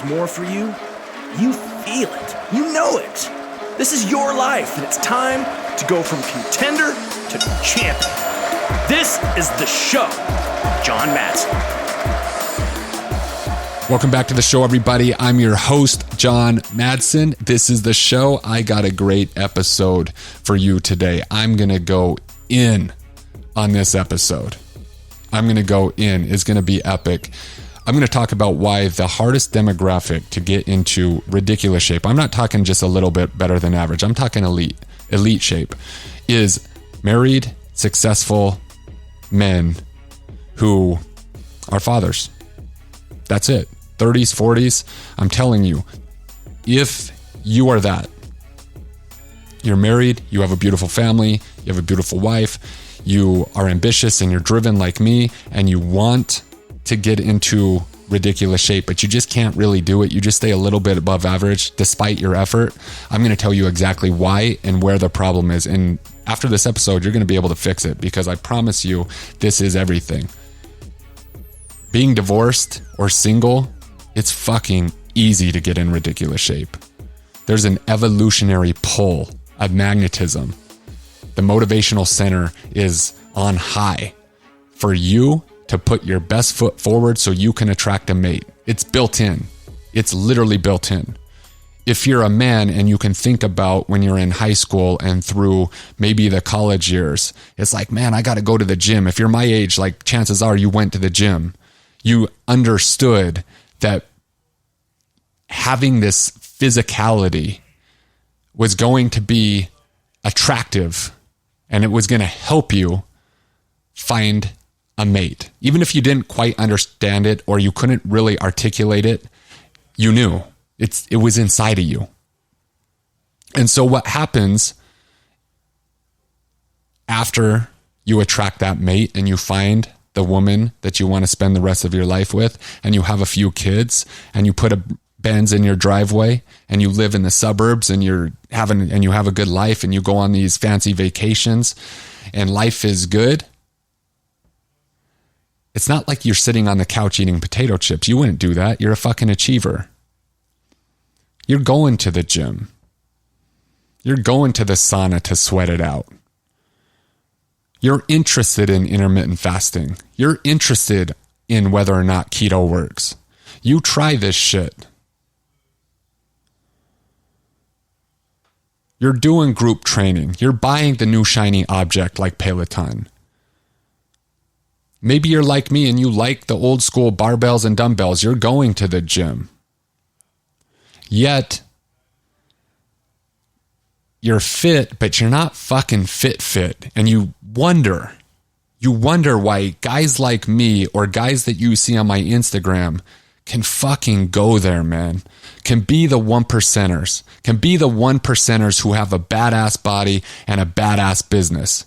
more for you, you feel it. You know it. This is your life, and it's time to go from contender to champion. This is The Show with John Madsen. Welcome back to the show, everybody. I'm your host, John Madsen. This is The Show. I got a great episode for you today. I'm going to go in on this episode. It's going to be epic. I'm going to talk about why the hardest demographic to get into ridiculous shape, I'm not talking just a little bit better than average, I'm talking elite shape, is married, successful men who are fathers. That's it. 30s, 40s. I'm telling you, if you are that, you're married, you have a beautiful family, you have a beautiful wife, you are ambitious and you're driven like me, and you want to get into ridiculous shape, but you just can't really do it. You just stay a little bit above average despite your effort. I'm going to tell you exactly why and where the problem is. And after this episode, you're going to be able to fix it, because I promise you, this is everything. Being divorced or single, it's fucking easy to get in ridiculous shape. There's an evolutionary pull, a magnetism. The motivational center is on high for you to put your best foot forward so you can attract a mate. It's built in. It's literally built in. If you're a man and you can think about when you're in high school and through maybe the college years, it's like, man, I got to go to the gym. If you're my age, like chances are you went to the gym. You understood that having this physicality was going to be attractive and it was going to help you find a mate. Even if you didn't quite understand it or you couldn't really articulate it, you knew it was inside of you. And so what happens after you attract that mate and you find the woman that you want to spend the rest of your life with, and you have a few kids, and you put a Benz in your driveway, and you live in the suburbs, and you have a good life, and you go on these fancy vacations, and life is good. It's not like you're sitting on the couch eating potato chips. You wouldn't do that. You're a fucking achiever. You're going to the gym. You're going to the sauna to sweat it out. You're interested in intermittent fasting. You're interested in whether or not keto works. You try this shit. You're doing group training. You're buying the new shiny object like Peloton. Maybe you're like me and you like the old school barbells and dumbbells. You're going to the gym. Yet, you're fit, but you're not fucking fit. And you wonder why guys like me or guys that you see on my Instagram can fucking go there, man. Can be the 1%ers. Can be the 1%ers who have a badass body and a badass business.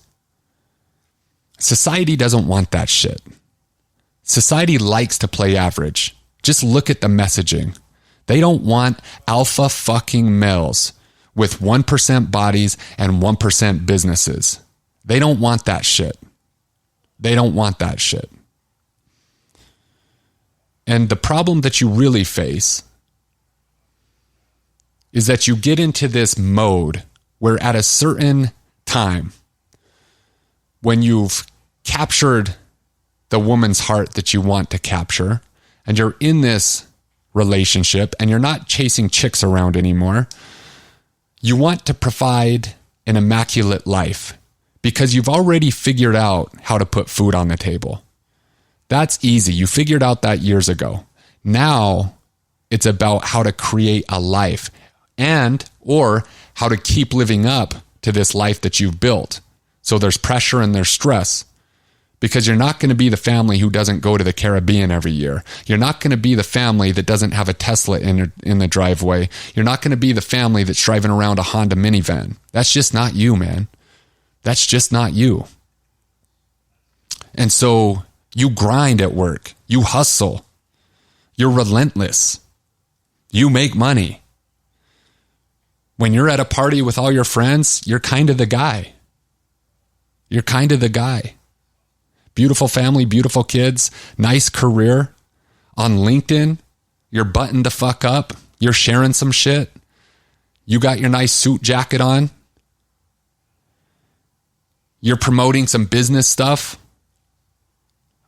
Society doesn't want that shit. Society likes to play average. Just look at the messaging. They don't want alpha fucking males with 1% bodies and 1% businesses. They don't want that shit. They don't want that shit. And the problem that you really face is that you get into this mode where at a certain time, when you've captured the woman's heart that you want to capture, and you're in this relationship and you're not chasing chicks around anymore, you want to provide an immaculate life because you've already figured out how to put food on the table. That's easy. You figured out that years ago. Now it's about how to create a life or how to keep living up to this life that you've built. So there's pressure and there's stress because you're not going to be the family who doesn't go to the Caribbean every year. You're not going to be the family that doesn't have a Tesla in the driveway. You're not going to be the family that's driving around a Honda minivan. That's just not you, man. That's just not you. And so you grind at work. You hustle. You're relentless. You make money. When you're at a party with all your friends, you're kind of the guy. You're kind of the guy. Beautiful family, beautiful kids, nice career. On LinkedIn, You're buttoned the fuck up. You're sharing some shit. You got your nice suit jacket on. You're promoting some business stuff.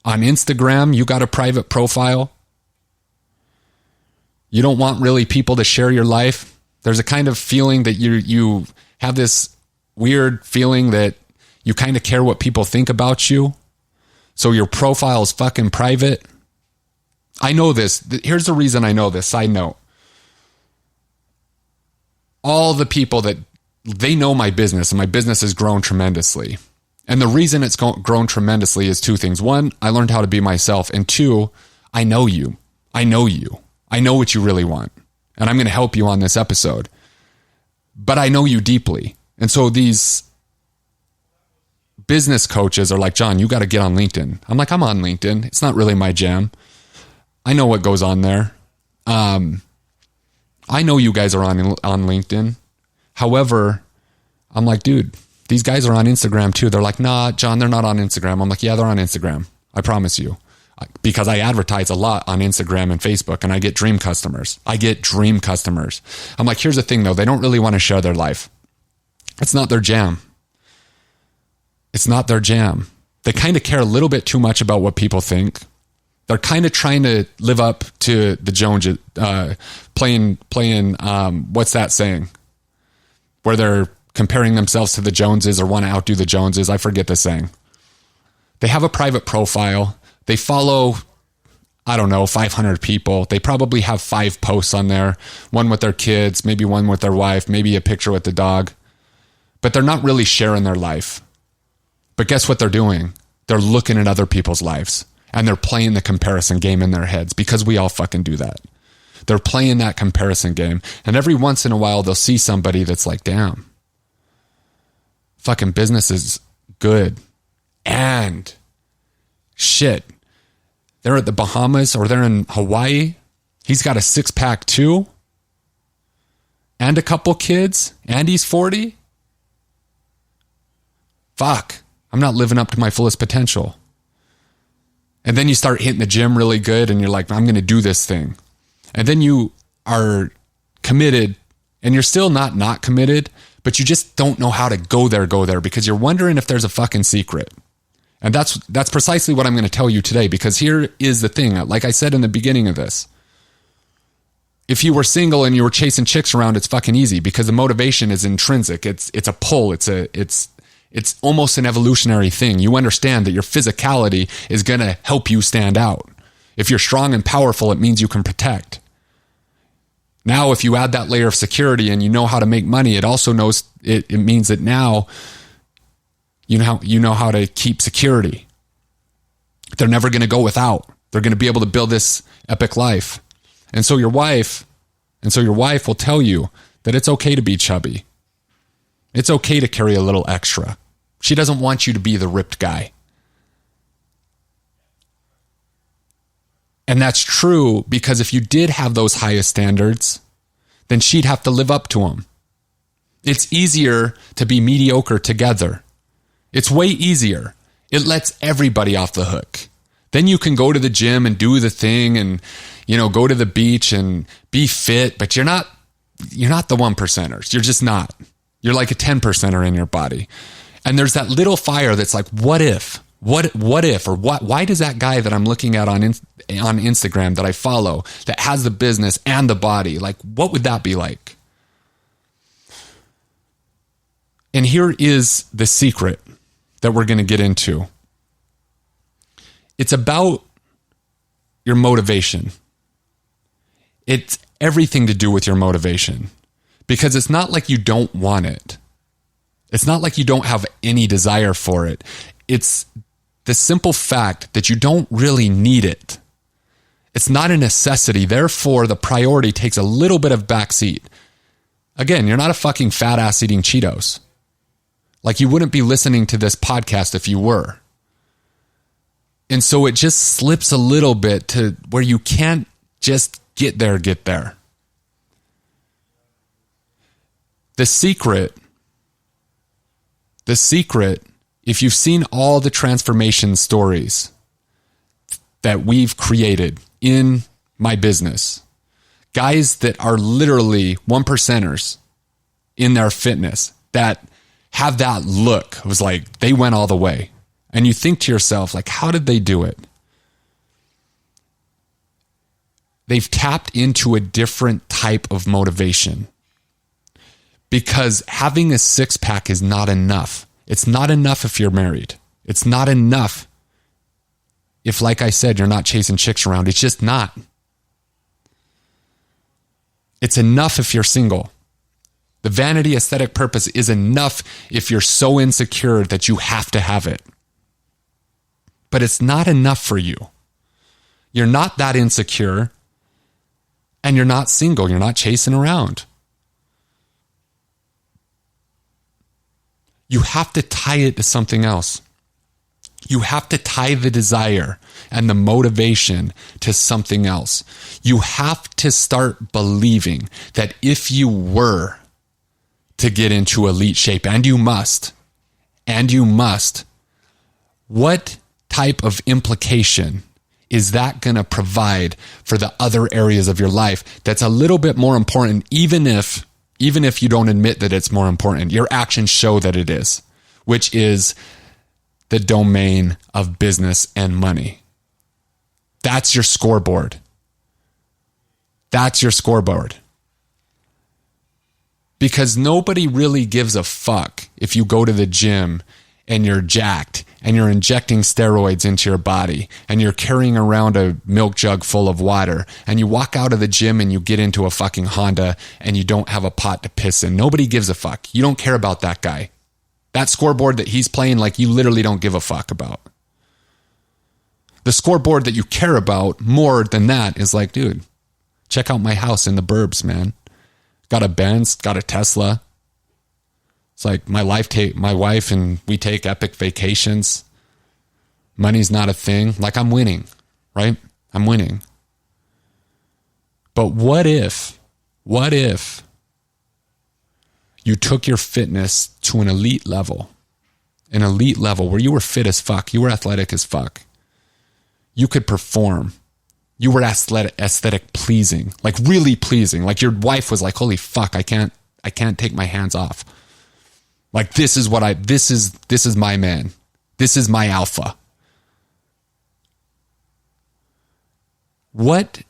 On Instagram, you got a private profile. You don't want really people to share your life. There's a kind of feeling that you have this weird feeling that you kind of care what people think about you. So your profile is fucking private. I know this. Here's the reason I know this. Side note. All the people that they know my business, and my business has grown tremendously. And the reason it's grown tremendously is two things. One, I learned how to be myself. And two, I know you. I know you. I know what you really want. And I'm going to help you on this episode. But I know you deeply. And so these business coaches are like, John, you got to get on LinkedIn. I'm like, I'm on LinkedIn. It's not really my jam. I know what goes on there. I know you guys are on LinkedIn. However, I'm like, dude, these guys are on Instagram too. They're like, nah, John, they're not on Instagram. I'm like, yeah, they're on Instagram. I promise you. Because I advertise a lot on Instagram and Facebook, and I get dream customers. I'm like, here's the thing though. They don't really want to share their life. It's not their jam. They kind of care a little bit too much about what people think. They're kind of trying to live up to the Joneses, playing, what's that saying? Where they're comparing themselves to the Joneses or want to outdo the Joneses. I forget the saying. They have a private profile. They follow, 500 people. They probably have 5 posts on there. One with their kids, maybe one with their wife, maybe a picture with the dog. But they're not really sharing their life. But guess what they're doing? They're looking at other people's lives. And they're playing the comparison game in their heads, because we all fucking do that. They're playing that comparison game. And every once in a while, they'll see somebody that's like, damn, fucking business is good. And shit, they're at the Bahamas or they're in Hawaii. He's got a 6-pack too. And a couple kids. And he's 40. Fuck, I'm not living up to my fullest potential. And then you start hitting the gym really good and you're like, I'm going to do this thing. And then you are committed, and you're still not committed, but you just don't know how to go there because you're wondering if there's a fucking secret. And that's precisely what I'm going to tell you today, because here is the thing. Like I said in the beginning of this, if you were single and you were chasing chicks around, it's fucking easy because the motivation is intrinsic. It's a pull. It's almost an evolutionary thing. You understand that your physicality is going to help you stand out. If you're strong and powerful, it means you can protect. Now, if you add that layer of security and you know how to make money, it also knows it means that now you know how to keep security. They're never going to go without. They're going to be able to build this epic life. And so your wife will tell you that it's okay to be chubby. It's okay to carry a little extra. She doesn't want you to be the ripped guy. And that's true because if you did have those highest standards, then she'd have to live up to them. It's easier to be mediocre together. It's way easier. It lets everybody off the hook. Then you can go to the gym and do the thing and, go to the beach and be fit, but you're not the 1%ers. You're just not. You're like a 10%er in your body. And there's that little fire that's like, what if? What if? Or why does that guy that I'm looking at on Instagram that I follow that has the business and the body, like, what would that be like? And here is the secret that we're going to get into. It's about your motivation. It's everything to do with your motivation. Because it's not like you don't want it. It's not like you don't have any desire for it. It's the simple fact that you don't really need it. It's not a necessity. Therefore, the priority takes a little bit of backseat. Again, you're not a fucking fat ass eating Cheetos. Like, you wouldn't be listening to this podcast if you were. And so it just slips a little bit to where you can't just get there. The secret, if you've seen all the transformation stories that we've created in my business, Guys that are literally 1%ers in their fitness that have that look. It was like they went all the way. And you think to yourself, like, how did they do it? They've tapped into a different type of motivation. Because having a six-pack is not enough. It's not enough if you're married. It's not enough if, like I said, you're not chasing chicks around. It's just not. It's enough if you're single. The vanity aesthetic purpose is enough if you're so insecure that you have to have it. But it's not enough for you. You're not that insecure, and you're not single. You're not chasing around. You have to tie it to something else. You have to tie the desire and the motivation to something else. You have to start believing that if you were to get into elite shape, and you must, what type of implication is that going to provide for the other areas of your life that's a little bit more important, even if you don't admit that it's more important? Your actions show that it is, which is the domain of business and money. That's your scoreboard. That's your scoreboard. Because nobody really gives a fuck if you go to the gym and you're jacked and you're injecting steroids into your body and you're carrying around a milk jug full of water and you walk out of the gym and you get into a fucking Honda and you don't have a pot to piss in. Nobody gives a fuck. You don't care about that guy. That scoreboard that he's playing, like, you literally don't give a fuck about. The scoreboard that you care about more than that is like, dude, check out my house in the burbs, man. Got a Benz, got a Tesla. It's like my wife and we take epic vacations. Money's not a thing. Like, I'm winning, right? I'm winning. But what if you took your fitness to an elite level where you were fit as fuck, you were athletic as fuck, you could perform, you were aesthetic pleasing, like really pleasing, like your wife was like, holy fuck, I can't take my hands off. Like, this is my man. This is my alpha. What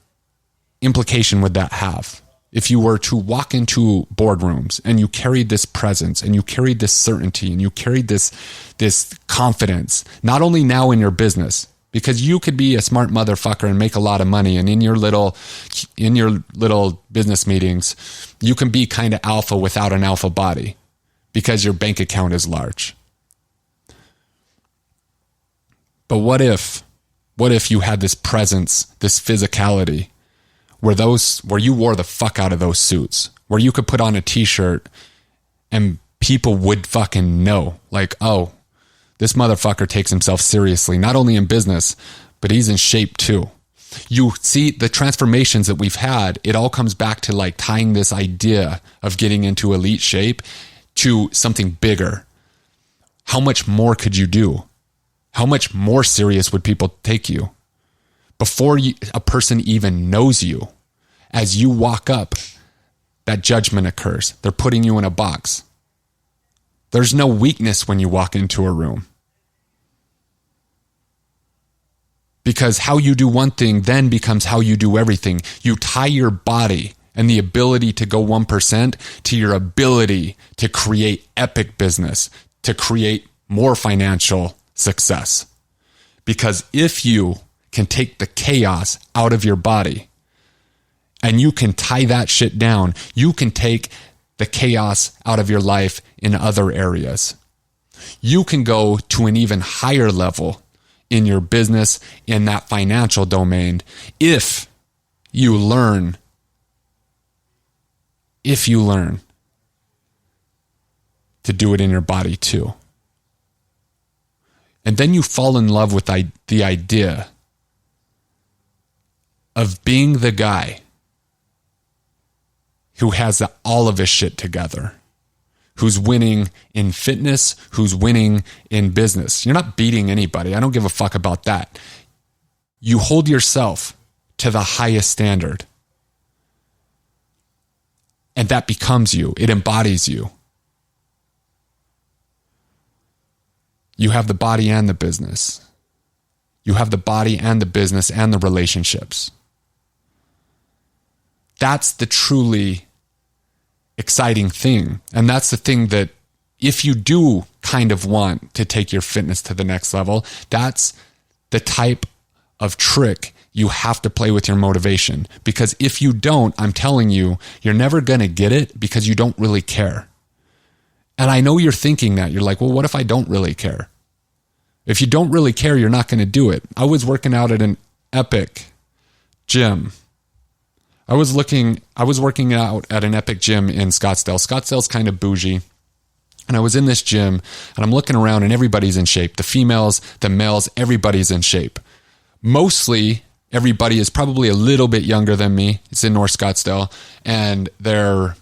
implication would that have if you were to walk into boardrooms and you carried this presence and you carried this certainty and you carried this confidence, not only now in your business, because you could be a smart motherfucker and make a lot of money, and in your little business meetings, you can be kind of alpha without an alpha body because your bank account is large. But what if you had this presence, this physicality, where you wore the fuck out of those suits, where you could put on a t-shirt and people would fucking know, like, oh, this motherfucker takes himself seriously, not only in business, but he's in shape too. You see the transformations that we've had, it all comes back to like tying this idea of getting into elite shape to something bigger. How much more could you do? How much more serious would people take you? Before a person even knows you, as you walk up, that judgment occurs. They're putting you in a box. There's no weakness when you walk into a room. Because how you do one thing then becomes how you do everything. You tie your body and the ability to go 1% to your ability to create epic business, to create more financial success. Because if you can take the chaos out of your body and you can tie that shit down, you can take the chaos out of your life in other areas. You can go to an even higher level in your business, in that financial domain, if you learn to do it in your body too. And then you fall in love with the idea of being the guy who has all of his shit together, who's winning in fitness, who's winning in business. You're not beating anybody. I don't give a fuck about that. You hold yourself to the highest standard. And that becomes you. It embodies you. You have the body and the business. You have the body and the business and the relationships. That's the truly exciting thing. And that's the thing that if you do kind of want to take your fitness to the next level, that's the type of trick you have to play with your motivation. Because if you don't, I'm telling you, you're never going to get it because you don't really care. And I know you're thinking that. You're like, well, what if I don't really care? If you don't really care, you're not going to do it. I was working out at an Epic gym. I was working out at an Epic gym in Scottsdale. Scottsdale's kind of bougie. And I was in this gym and I'm looking around and everybody's in shape. The females, the males, everybody's in shape. Mostly everybody is probably a little bit younger than me. It's in North Scottsdale and they're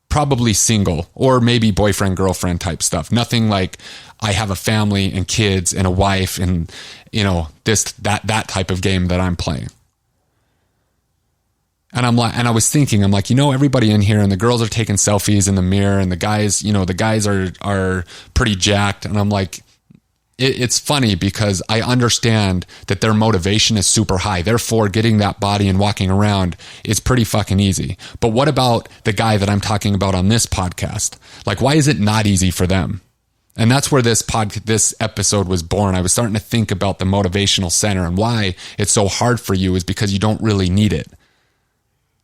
probably single or maybe boyfriend, girlfriend type stuff. Nothing like I have a family and kids and a wife and, that type of game that I'm playing. And I was thinking, everybody in here and the girls are taking selfies in the mirror and the guys are pretty jacked. And I'm like, it's funny because I understand that their motivation is super high. Therefore, getting that body and walking around is pretty fucking easy. But what about the guy that I'm talking about on this podcast? Like, why is it not easy for them? And that's where this episode was born. I was starting to think about the motivational center and why it's so hard for you is because you don't really need it.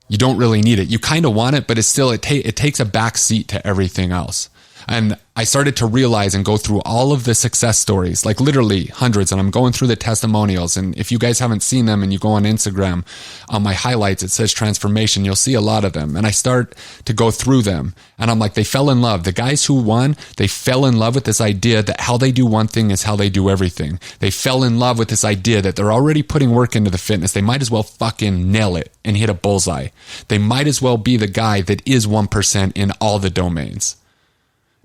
You don't really need it. You kind of want it, but it takes a back seat to everything else. And I started to realize and go through all of the success stories, like literally hundreds. And I'm going through the testimonials. And if you guys haven't seen them and you go on Instagram, on my highlights, it says transformation. You'll see a lot of them. And I start to go through them. And I'm like, they fell in love. The guys who won, they fell in love with this idea that how they do one thing is how they do everything. They fell in love with this idea that they're already putting work into the fitness. They might as well fucking nail it and hit a bullseye. They might as well be the guy that is 1% in all the domains.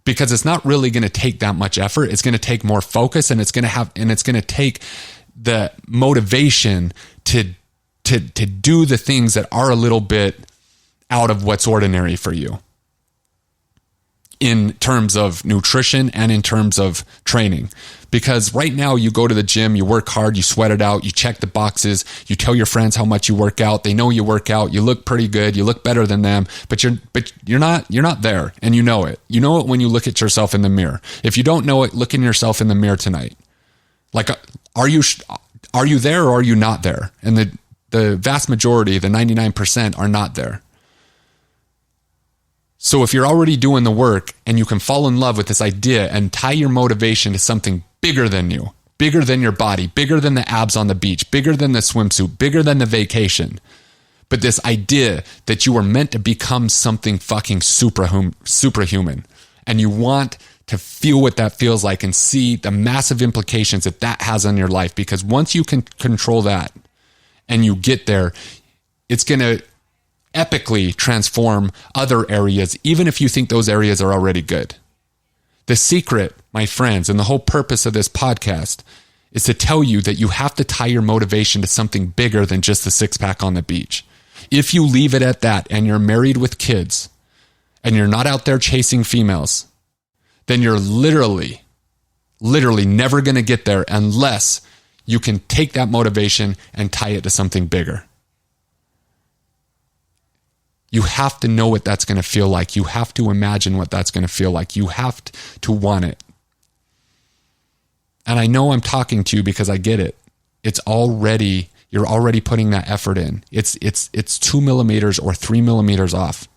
Because it's not really going to take that much effort. It's going to take more focus and it's going to take the motivation to do the things that are a little bit out of what's ordinary for you in terms of nutrition and in terms of training. Because right now you go to the gym, you work hard, you sweat it out, you check the boxes, you tell your friends how much you work out. They know you work out, you look pretty good, you look better than them, but you're not there and you know it. You know it when you look at yourself in the mirror. If you don't know it, look in yourself in the mirror tonight. Like, are you there or are you not there? And the vast majority, the 99% are not there. So if you're already doing the work and you can fall in love with this idea and tie your motivation to something bigger than you, bigger than your body, bigger than the abs on the beach, bigger than the swimsuit, bigger than the vacation, but this idea that you are meant to become something fucking superhuman, and you want to feel what that feels like and see the massive implications that has on your life, because once you can control that and you get there, it's going to epically transform other areas, even if you think those areas are already good. The secret, my friends, and the whole purpose of this podcast is to tell you that you have to tie your motivation to something bigger than just the six-pack on the beach. If you leave it at that and you're married with kids and you're not out there chasing females, then you're literally never going to get there unless you can take that motivation and tie it to something bigger. You have to know what that's going to feel like. You have to imagine what that's going to feel like. You have to want it. And I know I'm talking to you because I get it. You're already putting that effort in. It's 2 millimeters or 3 millimeters off.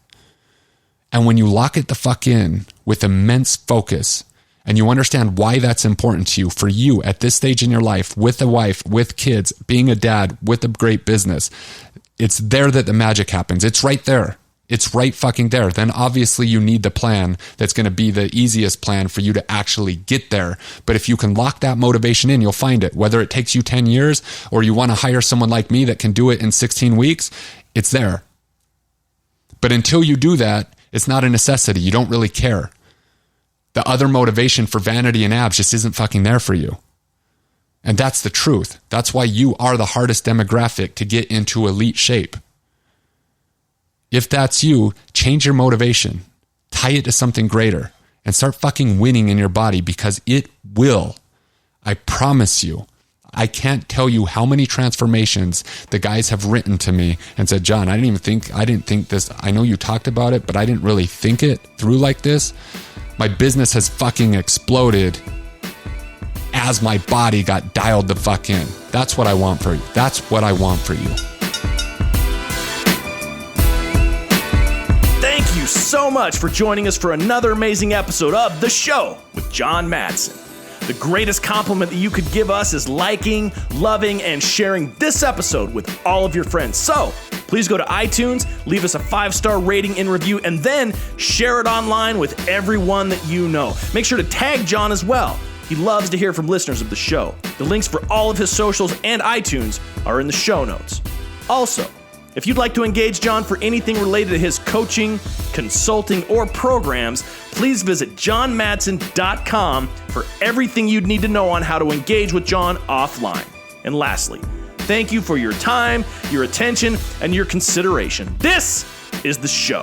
And when you lock it the fuck in with immense focus and you understand why that's important to you, for you at this stage in your life, with a wife, with kids, being a dad, with a great business, it's there that the magic happens. It's right there. It's right fucking there. Then obviously you need the plan that's going to be the easiest plan for you to actually get there. But if you can lock that motivation in, you'll find it. Whether it takes you 10 years or you want to hire someone like me that can do it in 16 weeks, it's there. But until you do that, it's not a necessity. You don't really care. The other motivation for vanity and abs just isn't fucking there for you. And that's the truth. That's why you are the hardest demographic to get into elite shape. If that's you, change your motivation, tie it to something greater, and start fucking winning in your body, because it will. I promise you. I can't tell you how many transformations the guys have written to me and said, John, I didn't think this. I know you talked about it, but I didn't really think it through like this. My business has fucking exploded as my body got dialed the fuck in. That's what I want for you. That's what I want for you. Thank you so much for joining us for another amazing episode of The Show with John Madsen. The greatest compliment that you could give us is liking, loving, and sharing this episode with all of your friends. So please go to iTunes, leave us a 5-star rating and review, and then share it online with everyone that you know. Make sure to tag John as well. He loves to hear from listeners of the show. The links for all of his socials and iTunes are in the show notes. Also, if you'd like to engage John for anything related to his coaching, consulting, or programs, please visit johnmadsen.com for everything you'd need to know on how to engage with John offline. And lastly, thank you for your time, your attention, and your consideration. This is The Show.